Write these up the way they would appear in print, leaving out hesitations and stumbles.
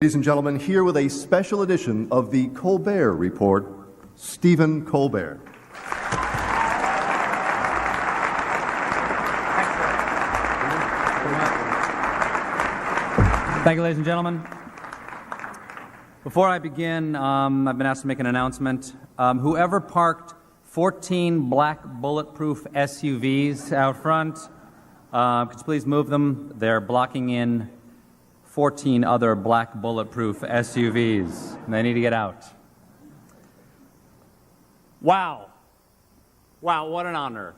Ladies and gentlemen, here with a special edition of the Colbert Report, Stephen Colbert. Thank you, ladies and gentlemen. Before I begin, I've been asked to make an announcement. Whoever parked 14 black bulletproof SUVs out front, could you please move them? They're blocking in 14 other black bulletproof SUVs. They need to get out. Wow, what an honor.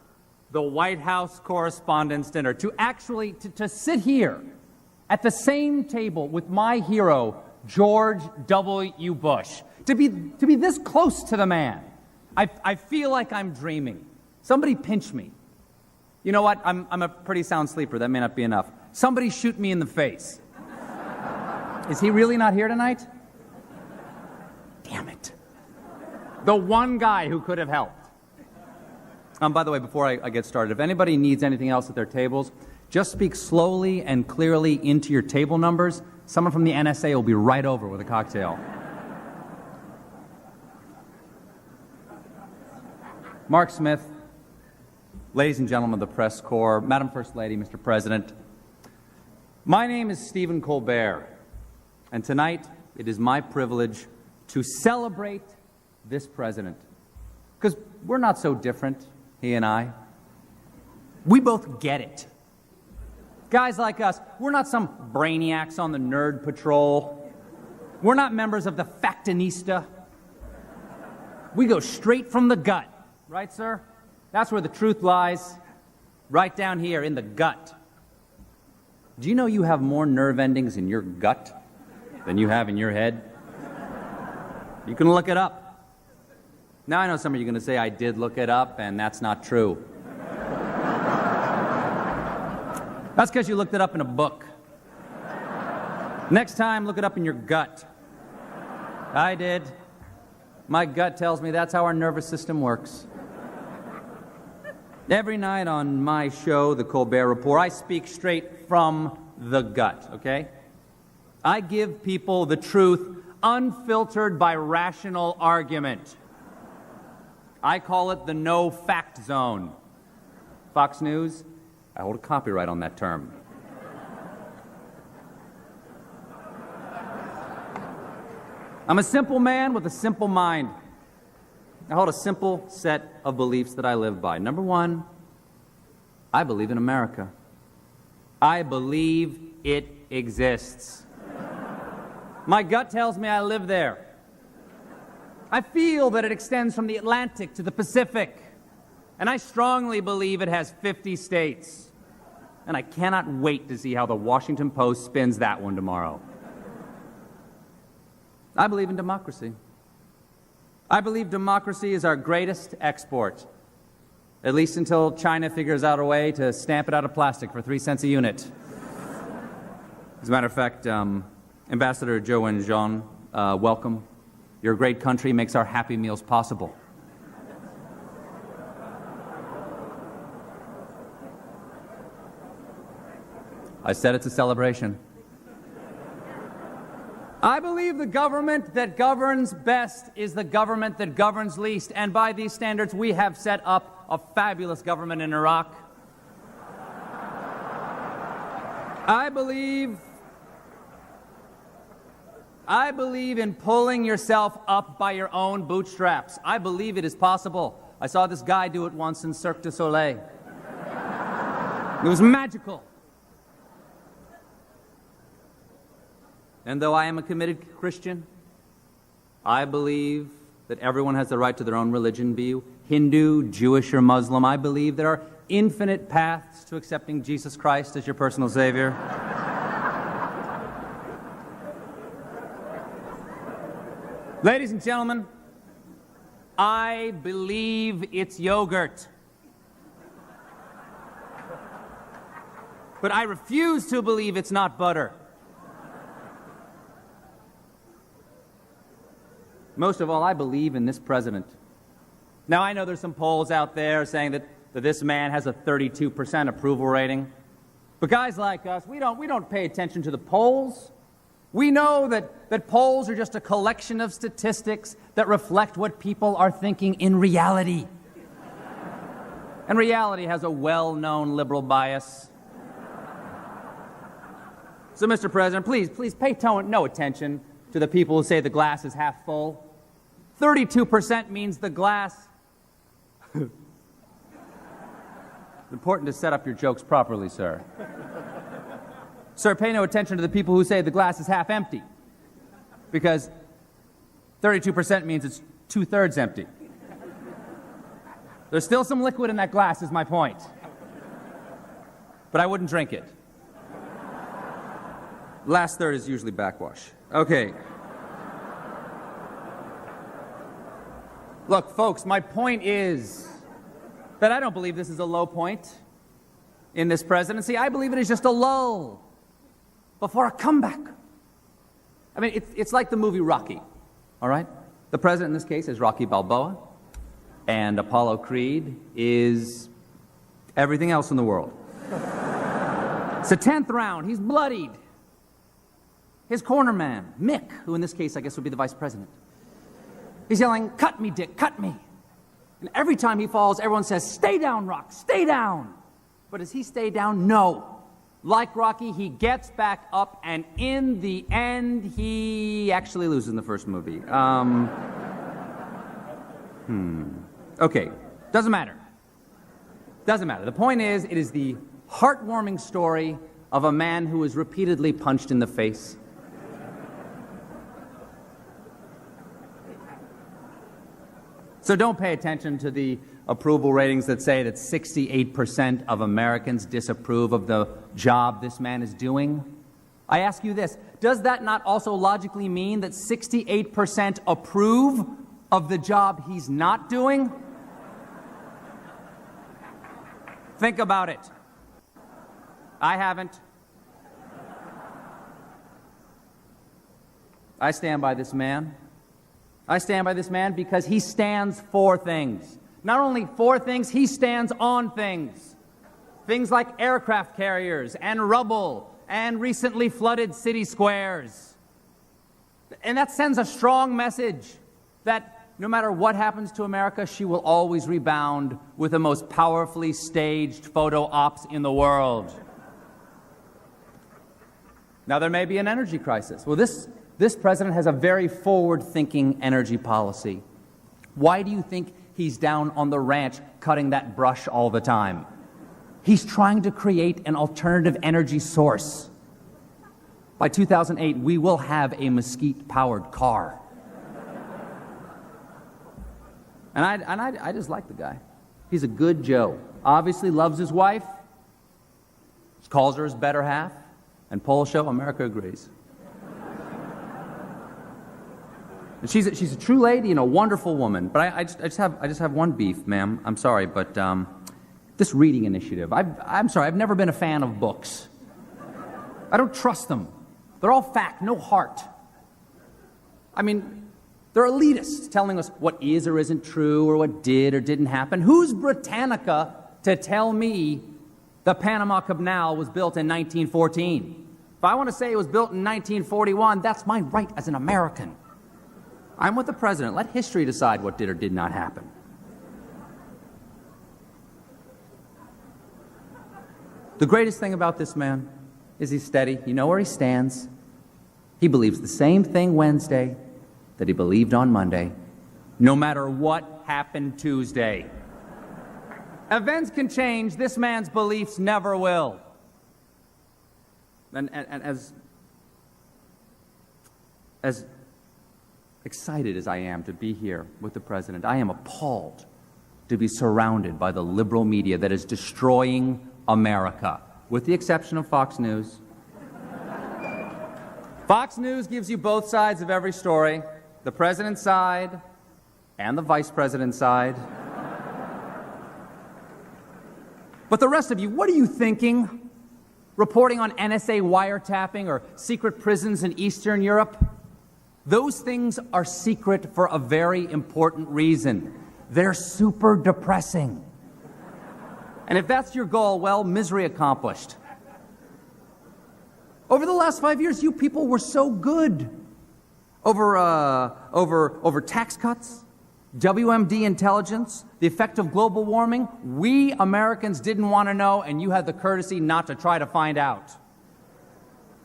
The White House Correspondents Dinner. To sit here at the same table with my hero, George W. Bush. To be this close to the man. I feel like I'm dreaming. Somebody pinch me. You know what? I'm a pretty sound sleeper. That may not be enough. Somebody shoot me in the face. Is he really not here tonight? Damn it. The one guy who could have helped. By the way, before I get started, if anybody needs anything else at their tables, just speak slowly and clearly into your table numbers. Someone from the NSA will be right over with a cocktail. Mark Smith, ladies and gentlemen of the press corps, Madam First Lady, Mr. President, my name is Stephen Colbert. And tonight, it is my privilege to celebrate this president. Because we're not so different, he and I. We both get it. Guys like us, we're not some brainiacs on the nerd patrol. We're not members of the Factinista. We go straight from the gut. Right, sir? That's where the truth lies. Right down here in the gut. Do you know you have more nerve endings in your gut than you have in your head? You can look it up. Now I know some of you are going to say I did look it up, and that's not true. That's because you looked it up in a book. Next time, look it up in your gut. I did. My gut tells me that's how our nervous system works. Every night on my show, The Colbert Report, I speak straight from the gut, okay? I give people the truth unfiltered by rational argument. I call it the no-fact zone. Fox News, I hold a copyright on that term. I'm a simple man with a simple mind. I hold a simple set of beliefs that I live by. Number one, I believe in America. I believe it exists. My gut tells me I live there. I feel that it extends from the Atlantic to the Pacific. And I strongly believe it has 50 states. And I cannot wait to see how the Washington Post spins that one tomorrow. I believe in democracy. I believe democracy is our greatest export. At least until China figures out a way to stamp it out of plastic for 3 cents a unit. As a matter of fact, Ambassador Zhou Wenjian, welcome. Your great country makes our Happy Meals possible. I said it's a celebration. I believe the government that governs best is the government that governs least. And by these standards, we have set up a fabulous government in Iraq. I believe in pulling yourself up by your own bootstraps. I believe it is possible. I saw this guy do it once in Cirque du Soleil. It was magical. And though I am a committed Christian, I believe that everyone has the right to their own religion, be you Hindu, Jewish, or Muslim. I believe there are infinite paths to accepting Jesus Christ as your personal Savior. Ladies and gentlemen, I believe it's yogurt. But I refuse to believe it's not butter. Most of all, I believe in this president. Now, I know there's some polls out there saying that this man has a 32% approval rating. But guys like us, we don't pay attention to the polls. We know that polls are just a collection of statistics that reflect what people are thinking in reality. And reality has a well-known liberal bias. So, Mr. President, please pay no attention to the people who say the glass is half full. 32% means the glass. It's important to set up your jokes properly, sir. Sir, pay no attention to the people who say the glass is half empty, because 32% means it's 2/3 empty. There's still some liquid in that glass, is my point. But I wouldn't drink it. Last third is usually backwash. Okay. Look, folks, my point is that I don't believe this is a low point in this presidency. I believe it is just a lull before a comeback. I mean, it's like the movie Rocky, all right? The president in this case is Rocky Balboa, and Apollo Creed is everything else in the world. It's the 10th round. He's bloodied. His corner man, Mick, who in this case I guess would be the vice president, he's yelling, "Cut me, Dick, cut me." And every time he falls, everyone says, "Stay down, Rock, stay down." But does he stay down? No. Like Rocky, he gets back up, and in the end, he actually loses in the first movie. Okay, doesn't matter. Doesn't matter. The point is, it is the heartwarming story of a man who was repeatedly punched in the face. So don't pay attention to the approval ratings that say that 68% of Americans disapprove of the job this man is doing. I ask you this, does that not also logically mean that 68% approve of the job he's not doing? Think about it. I haven't. I stand by this man. I stand by this man because he stands for things. Not only for things, he stands on things. Things like aircraft carriers and rubble and recently flooded city squares. And that sends a strong message that no matter what happens to America, she will always rebound with the most powerfully staged photo ops in the world. Now, there may be an energy crisis. Well, this president has a very forward-thinking energy policy. Why do you think he's down on the ranch cutting that brush all the time? He's trying to create an alternative energy source. By 2008, we will have a mesquite-powered car. And I just like the guy. He's a good Joe. Obviously loves his wife, calls her his better half, and polls show America agrees. And she's a true lady and a wonderful woman. But I just have one beef, ma'am. I'm sorry, but this reading initiative. I'm sorry. I've never been a fan of books. I don't trust them. They're all fact, no heart. I mean, they're elitists telling us what is or isn't true or what did or didn't happen. Who's Britannica to tell me the Panama Canal was built in 1914? If I want to say it was built in 1941, that's my right as an American. I'm with the president. Let history decide what did or did not happen. The greatest thing about this man is he's steady. You know where he stands. He believes the same thing Wednesday that he believed on Monday, no matter what happened Tuesday. Events can change. This man's beliefs never will. And as excited as I am to be here with the president, I am appalled to be surrounded by the liberal media that is destroying America, with the exception of Fox News. Fox News gives you both sides of every story, the president's side and the vice president's side. But the rest of you, what are you thinking? Reporting on NSA wiretapping or secret prisons in Eastern Europe? Those things are secret for a very important reason. They're super depressing. And if that's your goal, well, misery accomplished. Over the last 5 years, you people were so good. Over tax cuts, WMD intelligence, the effect of global warming, we Americans didn't want to know, and you had the courtesy not to try to find out.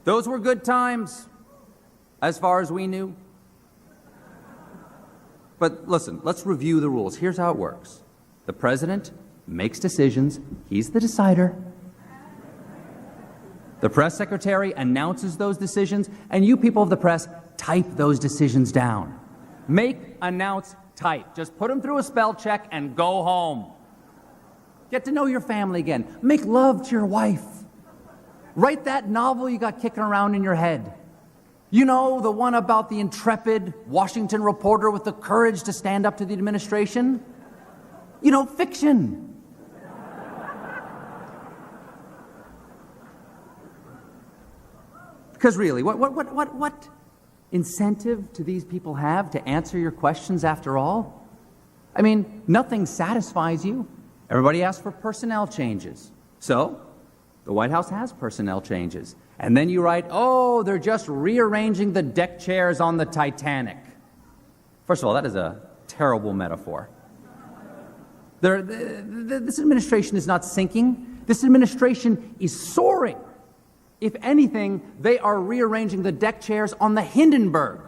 Those were good times, as far as we knew. But listen, let's review the rules. Here's how it works. The president makes decisions. He's the decider. The press secretary announces those decisions, and you people of the press type those decisions down. Make, announce, type. Just put them through a spell check and go home. Get to know your family again. Make love to your wife. Write that novel you got kicking around in your head. You know, the one about the intrepid Washington reporter with the courage to stand up to the administration? You know, fiction. Because really, what incentive do these people have to answer your questions after all? I mean, nothing satisfies you. Everybody asks for personnel changes. So, the White House has personnel changes. And then you write, oh, they're just rearranging the deck chairs on the Titanic. First of all, that is a terrible metaphor. This administration is not sinking. This administration is soaring. If anything, they are rearranging the deck chairs on the Hindenburg.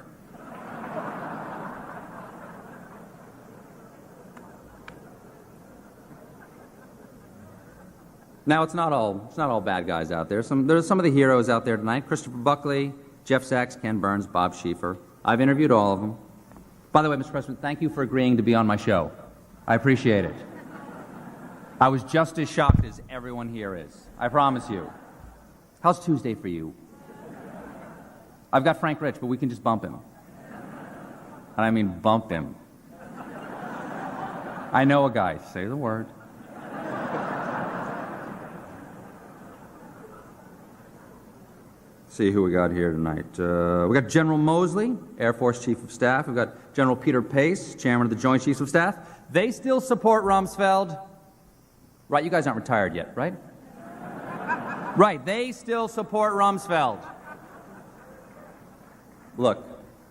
Now, it's not all bad guys out there. There's some of the heroes out there tonight. Christopher Buckley, Jeff Sachs, Ken Burns, Bob Schieffer. I've interviewed all of them. By the way, Mr. President, thank you for agreeing to be on my show. I appreciate it. I was just as shocked as everyone here is. I promise you. How's Tuesday for you? I've got Frank Rich, but we can just bump him. And I mean bump him. I know a guy. Say the word. See who we got here tonight. We got General Mosley, Air Force Chief of Staff. We've got General Peter Pace, Chairman of the Joint Chiefs of Staff. They still support Rumsfeld. Right, you guys aren't retired yet, right? Right, they still support Rumsfeld. Look,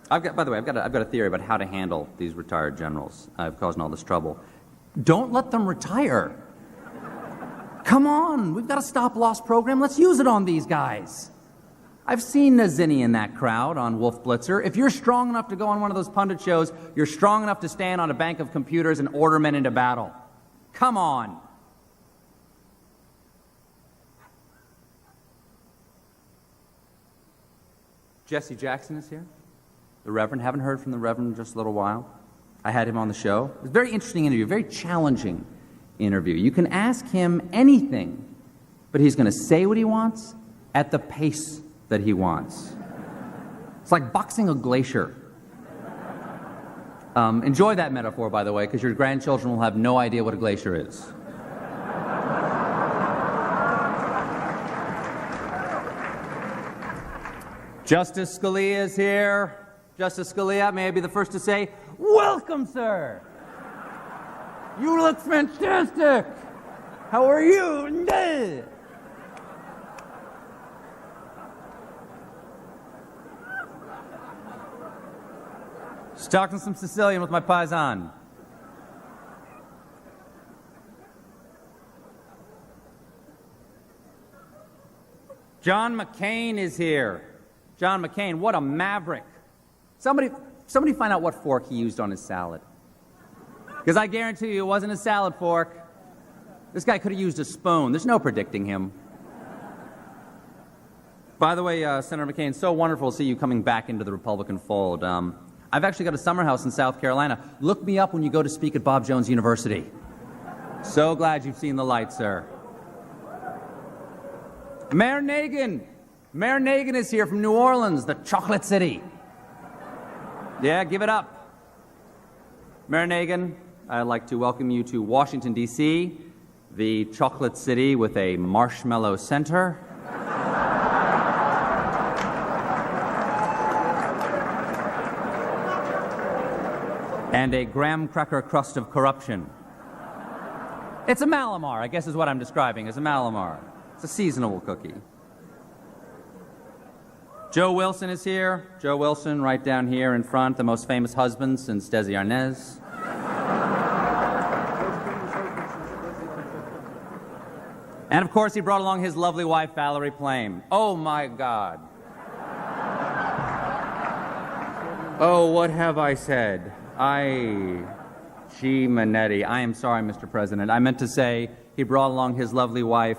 by the way, I've got a theory about how to handle these retired generals causing all this trouble. Don't let them retire. Come on, we've got a stop-loss program. Let's use it on these guys. I've seen Nazzini in that crowd on Wolf Blitzer. If you're strong enough to go on one of those pundit shows, you're strong enough to stand on a bank of computers and order men into battle. Come on. Jesse Jackson is here. The Reverend. Haven't heard from the Reverend in just a little while. I had him on the show. It was a very interesting interview, very challenging interview. You can ask him anything, but he's going to say what he wants at the pace that he wants. It's like boxing a glacier. Enjoy that metaphor, by the way, because your grandchildren will have no idea what a glacier is. Justice Scalia is here. Justice Scalia, may I be the first to say, welcome, sir. You look fantastic. How are you? Just talking some Sicilian with my paisan. John McCain is here. John McCain, what a maverick. Somebody find out what fork he used on his salad. Because I guarantee you it wasn't a salad fork. This guy could have used a spoon. There's no predicting him. By the way, Senator McCain, so wonderful to see you coming back into the Republican fold. I've actually got a summer house in South Carolina. Look me up when you go to speak at Bob Jones University. So glad you've seen the light, sir. Mayor Nagin. Mayor Nagin is here from New Orleans, the chocolate city. Yeah, give it up. Mayor Nagin, I'd like to welcome you to Washington, D.C., the chocolate city with a marshmallow center. And a graham cracker crust of corruption. It's a Malamar, I guess is what I'm describing as a Malamar. It's a seasonable cookie. Joe Wilson is here. Joe Wilson, right down here in front, the most famous husband since Desi Arnaz. And of course, he brought along his lovely wife, Valerie Plame. Oh my God. Oh, what have I said? G. Manetti. I am sorry, Mr. President. I meant to say he brought along his lovely wife,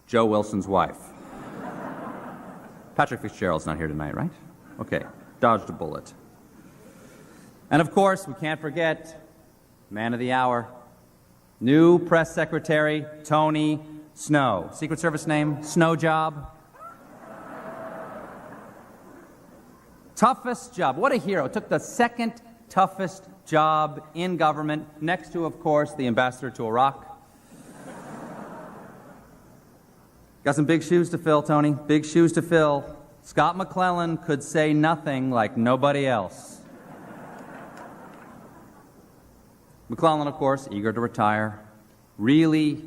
Joe Wilson's wife. Patrick Fitzgerald's not here tonight, right? Okay, dodged a bullet. And of course, we can't forget, man of the hour, new press secretary, Tony Snow. Secret Service name, Snow Job. Toughest job. What a hero. Took the second toughest job in government, next to, of course, the ambassador to Iraq. Got some big shoes to fill, Tony. Big shoes to fill. Scott McClellan could say nothing like nobody else. McClellan, of course, eager to retire, really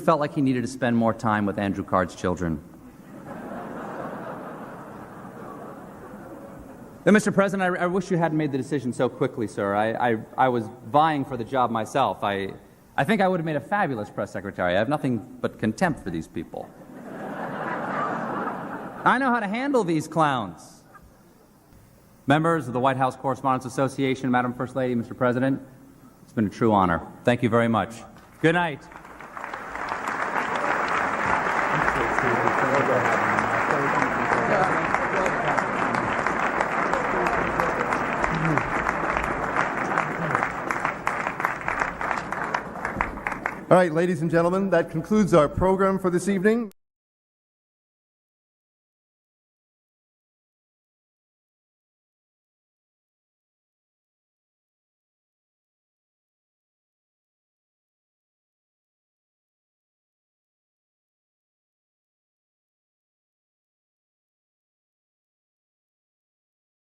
felt like he needed to spend more time with Andrew Card's children. Then, Mr. President, I wish you hadn't made the decision so quickly, sir. I was vying for the job myself. I think I would have made a fabulous press secretary. I have nothing but contempt for these people. I know how to handle these clowns. Members of the White House Correspondents Association, Madam First Lady, Mr. President, it's been a true honor. Thank you very much. Good night. All right, ladies and gentlemen, that concludes our program for this evening.